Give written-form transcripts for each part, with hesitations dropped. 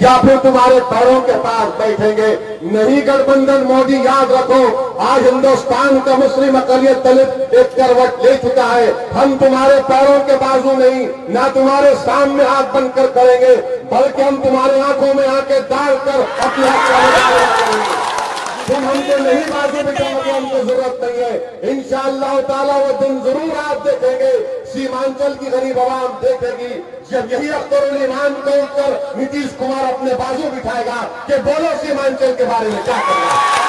या फिर तुम्हारे पैरों के पास बैठेंगे। नहीं गठबंधन मोदी, याद रखो आज हिंदुस्तान का मुस्लिम अकलियत दलित एक करवट ले चुका है। हम तुम्हारे पैरों के बाजू नहीं, ना तुम्हारे सामने हाथ बनकर करेंगे, बल्कि हम तुम्हारे आंखों में आंखें डालकर अपनी हक का मुकाबला करेंगे। तुम हमको नहीं बाजू बिठाओगे, हमको जरूरत नहीं है। इंशाअल्लाह ताला वो दिन जरूर आप देखेंगे, सीमांचल की गरीब आवाम देखेगी, जब यही अख्तरुल ईमान को ऊपर नीतीश कुमार अपने बाजू बिठाएगा कि बोलो सीमांचल के बारे में क्या करना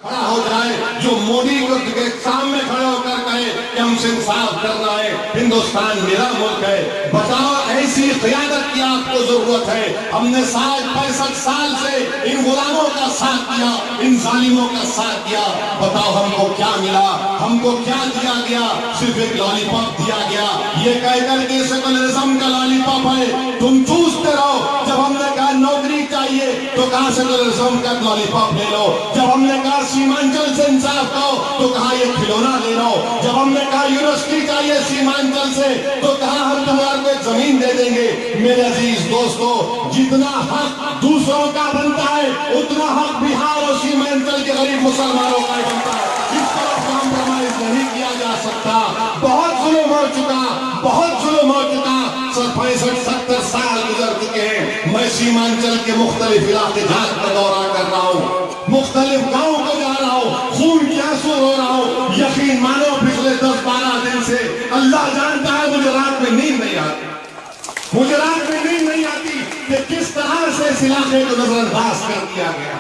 खड़ा हो जाए, जो मोदी को के सामने खड़े होकर कहे कि हमसे इंसाफ करना है, हिंदुस्तान मेरा मुल्क है। बताओ ऐसी क़यादत की आपको जरूरत है। हमने 65 साल से इन गुलामों का साथ दिया, इन जालिमों का साथ दिया। बताओ हमको क्या मिला, हमको क्या दिया गया? सिर्फ एक लॉलीपॉप दिया गया, ये कहकर के सेकुलरिज्म का लॉलीपॉप है, तुम चूसते रहो। जब हमने कहा नौकरी चाहिए तो कहा सेकुलरिज्म का लॉलीपॉप ले लो। जब हमने कहा सीमांचल से इंसाफ करो तो कहा ये खिलौना ले लो। जब हमने कहा यूनिवर्सिटी चाहिए सीमांचल से तो कहा हम तुम्हारे को जमीन दे देंगे। मेरे अजीज दोस्तों, जितना हक दूसरों का बनता है उतना हक बिहार और सीमांचल के गरीब मुसलमानों का बनता है। इस तरफ कॉम्प्रोमाइज नहीं किया जा सकता। बहुत जुल्म हो चुका, बहुत जुल्म हो चुका। 65-70 साल गुजर चुके हैं। मैं सीमांचल के मुख्तलिफ इलाके जात का दौरा कर रहा हूँ, मुख्तलिफ गाँव को जा रहा हूँ, खून की आंसू रो रहा हूँ। यकीन मानो पिछले 10-12 दिन से अल्लाह जानता है मुझे रात में नींद नहीं आती, मुझे रात में नींद नहीं आती कि किस तरह से इस इलाके को नजरअंदाज कर दिया गया।